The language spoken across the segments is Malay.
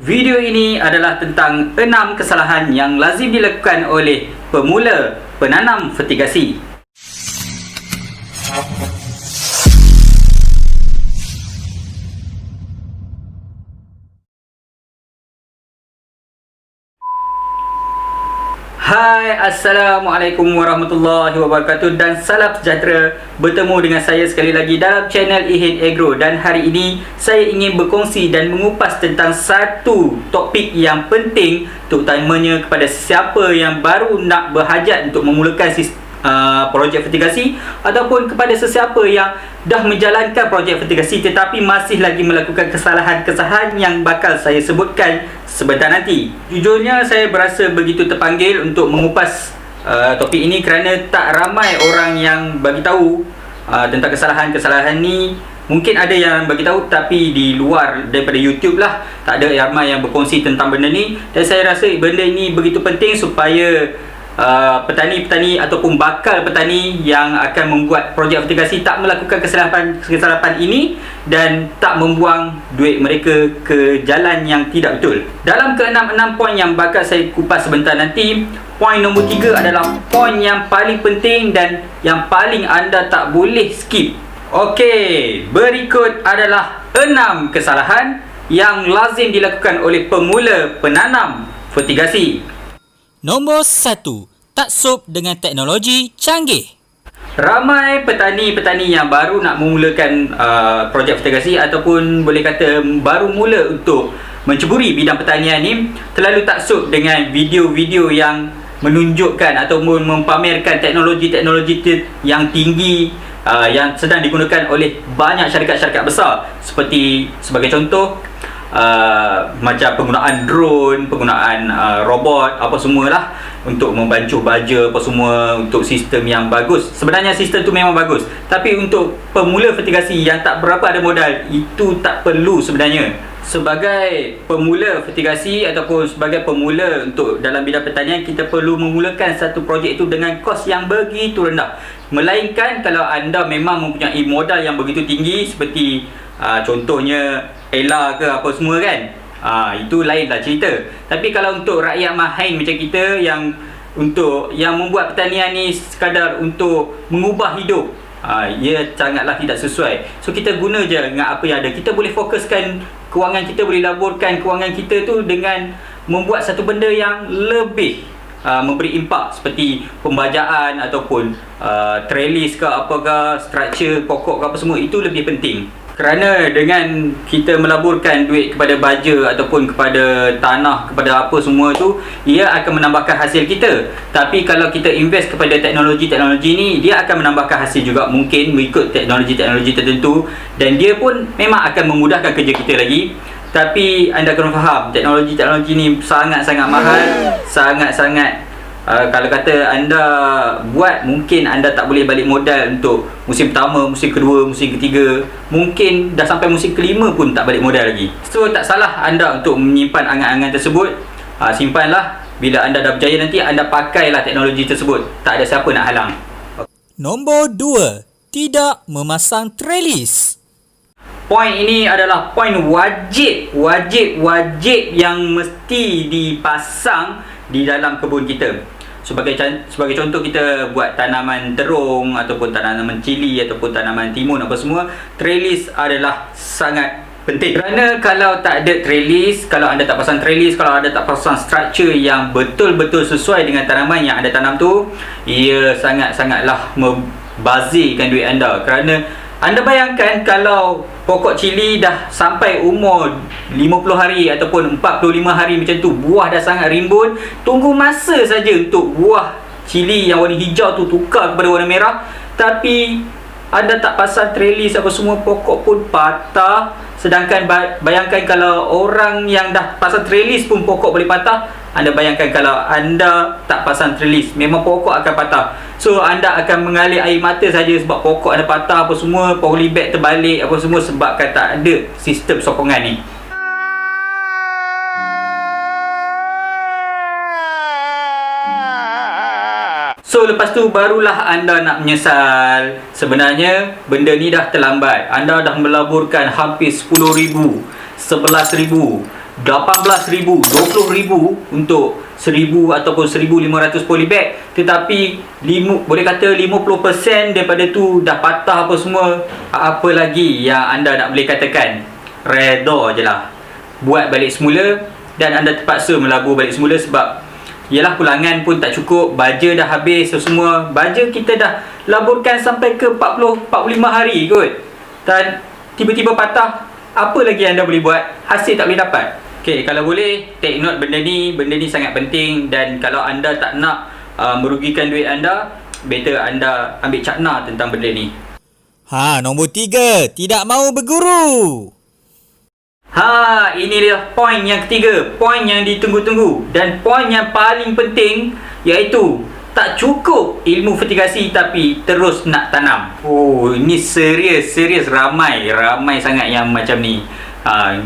Video ini adalah tentang 6 kesalahan yang lazim dilakukan oleh pemula penanam fertigasi. Hai, Assalamualaikum warahmatullahi wabarakatuh dan salam sejahtera. Bertemu dengan saya sekali lagi dalam channel Ihid Agro. Dan hari ini saya ingin berkongsi dan mengupas tentang satu topik yang penting, terutamanya kepada siapa yang baru nak berhajat untuk memulakan projek fertigasi, ataupun kepada sesiapa yang dah menjalankan projek fertigasi tetapi masih lagi melakukan kesalahan-kesalahan yang bakal saya sebutkan sebentar nanti. Jujurnya saya berasa begitu terpanggil untuk mengupas topik ini kerana tak ramai orang yang bagi tahu tentang kesalahan-kesalahan ni. Mungkin ada yang bagi tahu tapi di luar daripada YouTube lah, tak ada ramai yang berkongsi tentang benda ni. Dan saya rasa benda ini begitu penting supaya petani-petani ataupun bakal petani yang akan membuat projek fertigasi tak melakukan kesalahan ini dan tak membuang duit mereka ke jalan yang tidak betul. Dalam ke-6 poin yang bakal saya kupas sebentar nanti, poin nombor 3 adalah poin yang paling penting dan yang paling anda tak boleh skip. Okey, berikut adalah 6 kesalahan yang lazim dilakukan oleh pemula penanam fertigasi. Nombor 1. Taksub dengan teknologi canggih. Ramai petani-petani yang baru nak memulakan projek fertigasi ataupun boleh kata baru mula untuk menceburi bidang pertanian ni, terlalu taksub dengan video-video yang menunjukkan ataupun mempamerkan teknologi-teknologi yang tinggi yang sedang digunakan oleh banyak syarikat-syarikat besar. Seperti sebagai contoh, macam penggunaan drone, penggunaan robot, apa semualah untuk membancuh baja, apa semua, untuk sistem yang bagus. Sebenarnya sistem tu memang bagus, tapi untuk pemula fertigasi yang tak berapa ada modal, itu tak perlu sebenarnya. Sebagai pemula fertigasi ataupun sebagai pemula untuk dalam bidang pertanian, kita perlu memulakan satu projek itu dengan kos yang begitu rendah. Melainkan kalau anda memang mempunyai modal yang begitu tinggi, seperti contohnya Ella ke apa semua kan, itu lainlah cerita. Tapi kalau untuk rakyat mahin macam kita yang membuat pertanian ni sekadar untuk mengubah hidup, ia sangatlah tidak sesuai. So kita guna je dengan apa yang ada. Kita boleh fokuskan kewangan kita, boleh laburkan kewangan kita tu dengan membuat satu benda yang lebih memberi impak, seperti pembajaan ataupun trellis ke apakah, structure pokok ke apa semua. Itu lebih penting. Kerana dengan kita melaburkan duit kepada baja ataupun kepada tanah, kepada apa semua tu, ia akan menambahkan hasil kita. Tapi kalau kita invest kepada teknologi-teknologi ni, dia akan menambahkan hasil juga, mungkin mengikut teknologi-teknologi tertentu, dan dia pun memang akan memudahkan kerja kita lagi. Tapi anda kena faham, teknologi-teknologi ni sangat-sangat mahal, sangat-sangat kalau kata anda buat, mungkin anda tak boleh balik modal untuk musim pertama, musim kedua, musim ketiga, mungkin dah sampai musim kelima pun tak balik modal lagi. So tak salah anda untuk menyimpan angan-angan tersebut. Simpanlah. Bila anda dah berjaya nanti, anda pakailah teknologi tersebut. Tak ada siapa nak halang. Nombor 2. Tidak memasang trellis. Poin ini adalah poin wajib yang mesti dipasang di dalam kebun kita. Sebagai contoh, kita buat tanaman terung ataupun tanaman cili ataupun tanaman timun apa semua, trellis adalah sangat penting. Kerana kalau tak ada trellis, kalau anda tak pasang trellis, kalau anda tak pasang structure yang betul-betul sesuai dengan tanaman yang anda tanam tu, ia sangat-sangatlah membazirkan duit anda. Kerana anda bayangkan kalau pokok cili dah sampai umur 50 hari ataupun 45 hari macam tu, buah dah sangat rimbun, tunggu masa saja untuk buah cili yang warna hijau tu tukar kepada warna merah. Tapi anda tak pasang trellis apa semua, pokok pun patah. Sedangkan bayangkan kalau orang yang dah pasang trellis pun pokok boleh patah, anda bayangkan kalau anda tak pasang trellis, memang pokok akan patah. So anda akan mengalir air mata saja sebab pokok anda patah apa semua, polybag terbalik apa semua, sebabkan tak ada sistem sokongan ni. So lepas tu barulah anda nak menyesal. Sebenarnya benda ni dah terlambat. Anda dah melaburkan hampir 10,000, 11,000 18,000, 20,000 untuk 1,000 ataupun 1,500 polybag, tetapi boleh kata 50% daripada tu dah patah apa semua. Apa lagi yang anda nak boleh katakan? Redha je lah, buat balik semula, dan anda terpaksa melabur balik semula sebab yalah pulangan pun tak cukup, baja dah habis semua. Baja kita dah laburkan sampai ke 40-45 hari kot, dan tiba-tiba patah. Apa lagi anda boleh buat? Hasil tak boleh dapat. Okey, kalau boleh take note benda ni sangat penting, dan kalau anda tak nak merugikan duit anda, better anda ambil cakna tentang benda ni. Nombor 3, tidak mahu berguru. Ini dia poin yang ketiga, poin yang ditunggu-tunggu, dan poin yang paling penting, iaitu tak cukup ilmu fertigasi tapi terus nak tanam. Ini serius ramai sangat yang macam ni.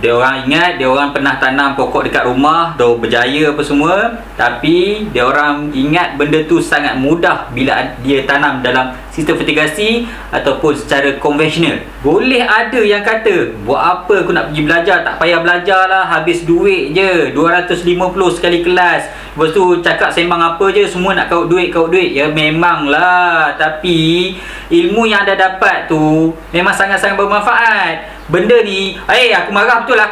Dia orang ingat dia orang pernah tanam pokok dekat rumah, dah berjaya apa semua, tapi dia orang ingat benda tu sangat mudah bila dia tanam dalam sistem fertigasi ataupun secara konvensional. Boleh ada yang kata, buat apa aku nak pergi belajar, tak payah belajar lah, habis duit je, 250 sekali kelas, lepas tu cakap sembang apa je, semua nak kaut duit. Ya memanglah, tapi ilmu yang anda dapat tu memang sangat-sangat bermanfaat. Benda ni, aku marah betul lah.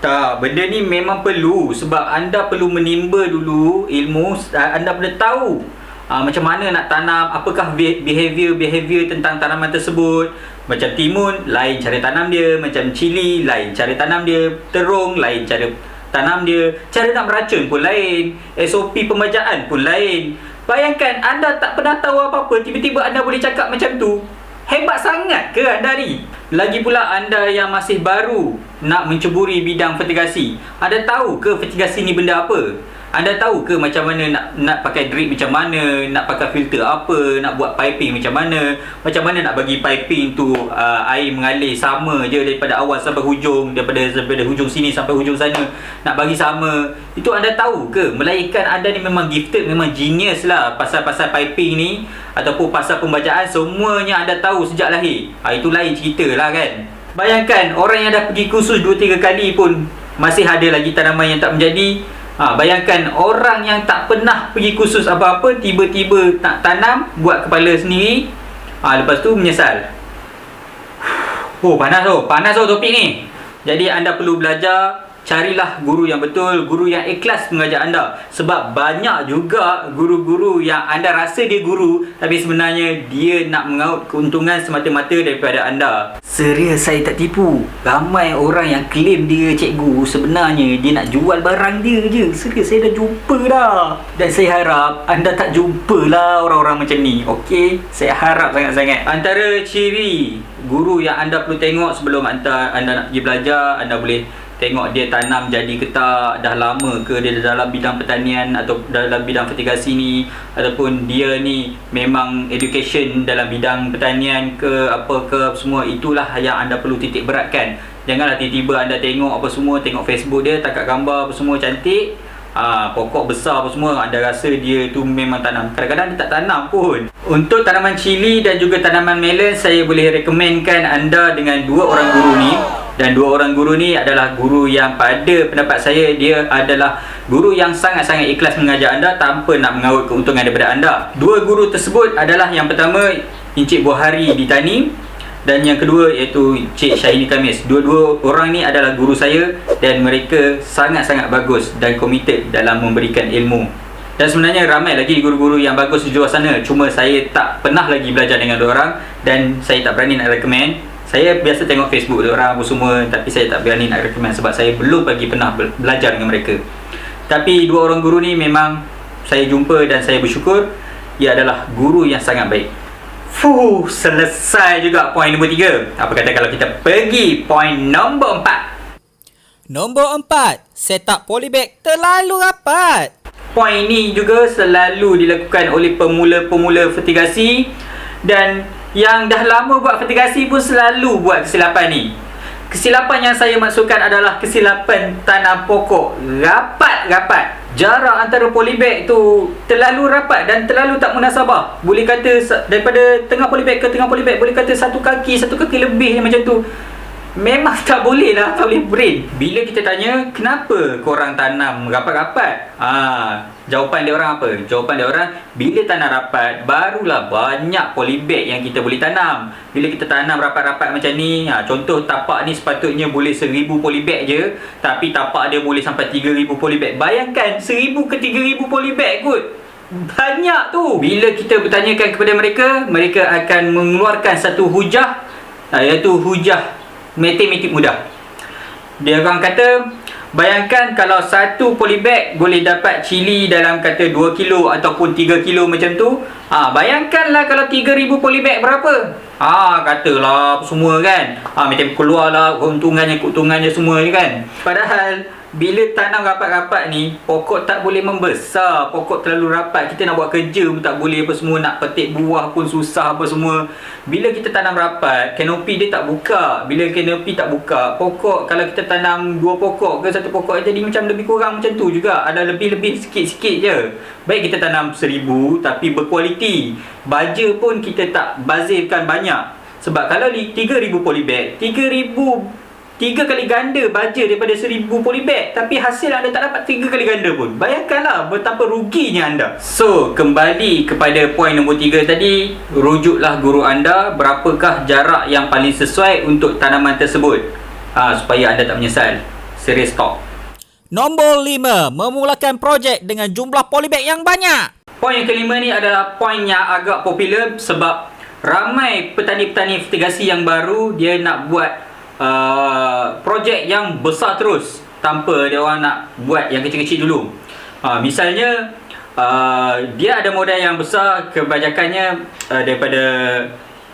Tak, benda ni memang perlu, sebab anda perlu menimba dulu ilmu. Anda perlu tahu macam mana nak tanam, apakah behavior tentang tanaman tersebut. Macam timun, lain cara tanam dia. Macam cili, lain cara tanam dia. Terung, lain cara tanam dia. Cara nak meracun pun lain. SOP pembajaan pun lain. Bayangkan anda tak pernah tahu apa-apa, tiba-tiba anda boleh cakap macam tu. Hebat sangat ke anda ni? Lagi pula anda yang masih baru nak menceburi bidang fertigasi, anda tahu ke fertigasi ni benda apa? Anda tahu ke macam mana nak pakai drip macam mana, nak pakai filter apa, nak buat piping macam mana nak bagi piping tu air mengalir sama je daripada awal sampai hujung, daripada hujung sini sampai hujung sana, nak bagi sama. Itu anda tahu ke? Melainkan anda ni memang gifted, memang genius lah pasal piping ni ataupun pasal pembajaan, semuanya anda tahu sejak lahir. Itu lain cerita lah kan. Bayangkan orang yang dah pergi kursus 2-3 kali pun masih ada lagi tanaman yang tak menjadi. Bayangkan orang yang tak pernah pergi kursus apa-apa, tiba-tiba nak tanam, buat kepala sendiri, lepas tu menyesal. Panas topik ni. Jadi anda perlu belajar. Carilah guru yang betul, guru yang ikhlas mengajar anda. Sebab banyak juga guru-guru yang anda rasa dia guru, tapi sebenarnya dia nak mengaut keuntungan semata-mata daripada anda. Serius, saya tak tipu. Ramai orang yang claim dia cikgu, sebenarnya dia nak jual barang dia je. Serius, saya dah jumpa dah. Dan saya harap anda tak jumpalah orang-orang macam ni. Okey, saya harap sangat-sangat. Antara ciri guru yang anda perlu tengok sebelum anda nak pergi belajar, anda boleh tengok dia tanam jadi ke tak, dah lama ke dia dalam bidang pertanian atau dalam bidang fertigasi ni, ataupun dia ni memang education dalam bidang pertanian ke apa ke semua. Itulah yang anda perlu titik beratkan. Janganlah tiba-tiba anda tengok apa semua, tengok Facebook dia, tangkap gambar apa semua cantik, pokok besar apa semua, anda rasa dia tu memang tanam. Kadang-kadang dia tak tanam pun. Untuk tanaman cili dan juga tanaman melon, saya boleh rekomenkan anda dengan dua orang guru ni. Dan dua orang guru ni adalah guru yang pada pendapat saya, dia adalah guru yang sangat-sangat ikhlas mengajar anda tanpa nak mengaut keuntungan daripada anda. Dua guru tersebut adalah, yang pertama Encik Buhari di Tani, dan yang kedua iaitu Cik Syahini Kamis. Dua-dua orang ni adalah guru saya, dan mereka sangat-sangat bagus dan komited dalam memberikan ilmu. Dan sebenarnya ramai lagi guru-guru yang bagus di luar sana, cuma saya tak pernah lagi belajar dengan diorang, dan saya tak berani nak recommend. Saya biasa tengok Facebook diorang apa semua, tapi saya tak berani nak recommend sebab saya belum lagi pernah belajar dengan mereka. Tapi dua orang guru ni memang saya jumpa dan saya bersyukur. Ia adalah guru yang sangat baik. Selesai juga poin nombor 3. Apa kata kalau kita pergi poin nombor 4? Nombor 4, setup polybag terlalu rapat. Poin ni juga selalu dilakukan oleh pemula-pemula fertigasi, dan yang dah lama buat fertigasi pun selalu buat kesilapan ni. Kesilapan yang saya maksudkan adalah kesilapan tanam pokok rapat-rapat. Jarak antara polybag tu terlalu rapat dan terlalu tak munasabah. Boleh kata daripada tengah polybag ke tengah polybag, boleh kata satu kaki lebih macam tu. Memang tak boleh lah, tak boleh brain. Bila kita tanya, kenapa korang tanam rapat-rapat? Jawapan dia orang apa? Jawapan dia orang, bila tanam rapat, barulah banyak polybag yang kita boleh tanam. Bila kita tanam rapat-rapat macam ni, contoh tapak ni sepatutnya boleh 1000 polybag je, tapi tapak dia boleh sampai 3000 polybag. Bayangkan 1000 ke 3000 polybag kot. Banyak tu. Bila kita bertanyakan kepada mereka, mereka akan mengeluarkan satu hujah, iaitu hujah matematik mudah. Dia orang kata, bayangkan kalau satu polybag boleh dapat cili dalam kata 2 kilo ataupun 3 kilo macam tu. Bayangkanlah kalau 3000 polybag berapa? Katalah semua kan. Macam keluarlah keuntungannya semua kan. Padahal bila tanam rapat-rapat ni, pokok tak boleh membesar. Pokok terlalu rapat, kita nak buat kerja pun tak boleh apa semua. Nak petik buah pun susah apa semua. Bila kita tanam rapat, kanopi dia tak buka. Bila kanopi tak buka, pokok, kalau kita tanam 2 pokok ke 1 pokok, jadi macam lebih kurang macam tu juga. Ada lebih-lebih sikit-sikit je. Baik kita tanam 1000 tapi berkualiti. Baja pun kita tak bazirkan banyak. Sebab kalau 3000 polybag, 3 kali ganda baja daripada 1000 polybag, tapi hasil anda tak dapat 3 kali ganda pun. Bayangkanlah betapa ruginya anda. So, kembali kepada poin nombor 3 tadi, rujuklah guru anda berapakah jarak yang paling sesuai untuk tanaman tersebut, supaya anda tak menyesal. Serius talk. Nombor 5, memulakan projek dengan jumlah polybag yang banyak. Poin yang kelima ni adalah poin yang agak popular sebab ramai petani-petani fertigasi yang baru, dia nak buat projek yang besar terus tanpa dia orang nak buat yang kecil-kecil dulu. Misalnya dia ada modal yang besar, kebanyakannya daripada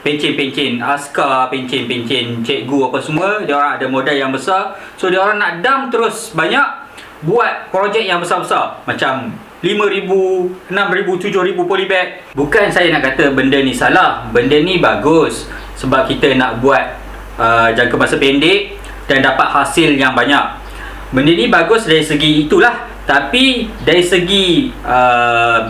pencen-pencen askar, pencen-pencen cikgu apa semua, dia orang ada modal yang besar. So dia orang nak dump terus banyak, buat projek yang besar-besar macam 5,000, 6,000, 7,000 polybag. Bukan saya nak kata benda ni salah, benda ni bagus sebab kita nak buat jangka masa pendek dan dapat hasil yang banyak. Benda ni bagus dari segi itulah, tapi dari segi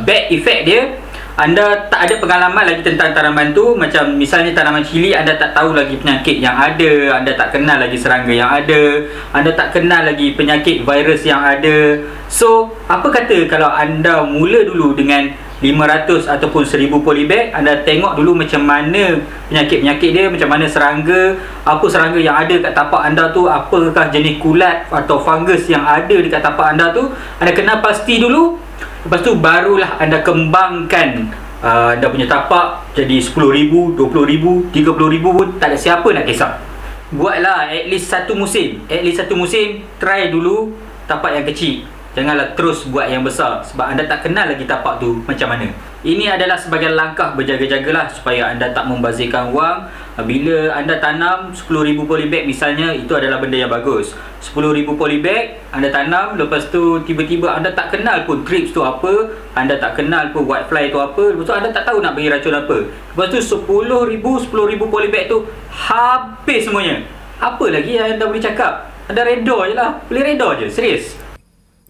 bad effect dia, anda tak ada pengalaman lagi tentang tanaman tu. Macam misalnya tanaman cili, anda tak tahu lagi penyakit yang ada, anda tak kenal lagi serangga yang ada, anda tak kenal lagi penyakit virus yang ada. So, apa kata kalau anda mula dulu dengan 500 ataupun 1000 polybag, anda tengok dulu macam mana penyakit-penyakit dia, macam mana serangga, apa serangga yang ada kat tapak anda tu, apakah jenis kulat atau fungus yang ada dekat tapak anda tu, anda kenal pasti dulu. Lepas tu barulah anda kembangkan anda punya tapak jadi 10,000, 20,000, 30,000 pun tak ada siapa nak kisah. Buatlah at least satu musim. Try dulu tapak yang kecil. Janganlah terus buat yang besar sebab anda tak kenal lagi tapak tu macam mana. Ini adalah sebagai langkah berjaga-jagalah supaya anda tak membazirkan wang. Bila anda tanam 10,000 polybag misalnya, itu adalah benda yang bagus. 10,000 polybag anda tanam, lepas tu tiba-tiba anda tak kenal pun thrips tu apa, anda tak kenal pun whitefly tu apa, lepas tu anda tak tahu nak bagi racun apa. Lepas tu 10,000 polybag tu habis semuanya. Apa lagi yang anda boleh cakap? Anda reda je lah. Boleh reda je, serius.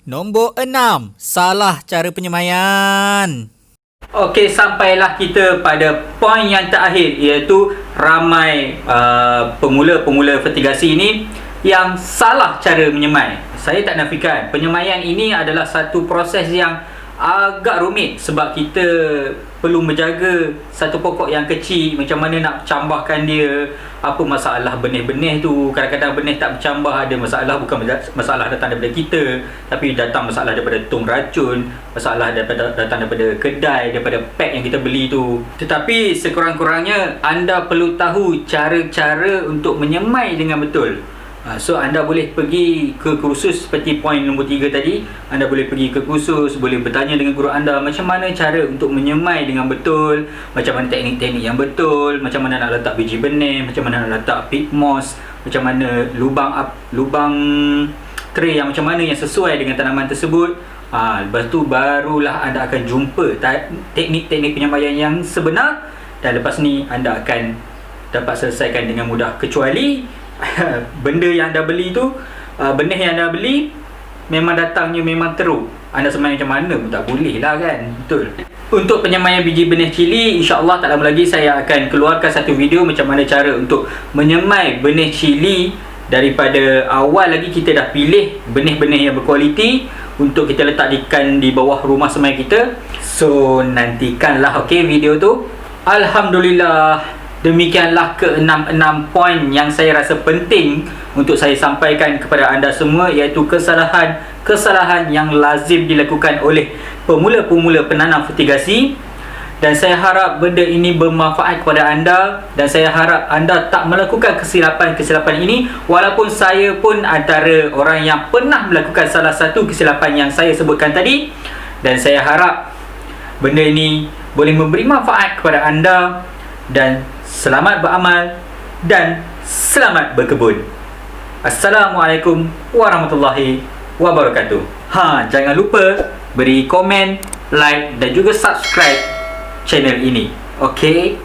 Nombor 6, salah cara penyemaian. Okey, sampailah kita pada poin yang terakhir, iaitu ramai pemula-pemula fertigasi ini yang salah cara menyemai. Saya tak nafikan penyemaian ini adalah satu proses yang agak rumit sebab kita perlu menjaga satu pokok yang kecil, macam mana nak cambahkan dia, apa masalah benih-benih tu. Kadang-kadang benih tak bercambah, ada masalah, bukan masalah datang daripada kita, tapi datang masalah daripada tong racun, masalah datang daripada kedai, daripada pack yang kita beli tu. Tetapi sekurang-kurangnya anda perlu tahu cara-cara untuk menyemai dengan betul. So anda boleh pergi ke kursus seperti poin nombor 3 tadi. Anda boleh pergi ke kursus, boleh bertanya dengan guru anda macam mana cara untuk menyemai dengan betul, macam mana teknik-teknik yang betul, macam mana nak letak biji benih, macam mana nak letak pit moss, macam mana lubang tray yang macam mana yang sesuai dengan tanaman tersebut. Lepas tu barulah anda akan jumpa teknik-teknik penyemaian yang sebenar, dan lepas ni anda akan dapat selesaikan dengan mudah. Kecuali benda yang anda beli tu, benih yang anda beli memang datangnya memang teruk, anda semai macam mana pun tak boleh lah kan. Betul. Untuk penyemaian biji benih cili, insya-Allah tak lama lagi saya akan keluarkan satu video macam mana cara untuk menyemai benih cili. Daripada awal lagi kita dah pilih benih-benih yang berkualiti untuk kita letakkan di bawah rumah semai kita. So nantikanlah video tu. Alhamdulillah, demikianlah ke-6 poin yang saya rasa penting untuk saya sampaikan kepada anda semua, iaitu kesalahan yang lazim dilakukan oleh pemula-pemula penanam fertigasi. Dan saya harap benda ini bermanfaat kepada anda, dan saya harap anda tak melakukan kesilapan ini, walaupun saya pun antara orang yang pernah melakukan salah satu kesilapan yang saya sebutkan tadi. Dan saya harap benda ini boleh memberi manfaat kepada anda, dan selamat beramal dan selamat berkebun. Assalamualaikum warahmatullahi wabarakatuh. Jangan lupa beri komen, like dan juga subscribe channel ini. Okey?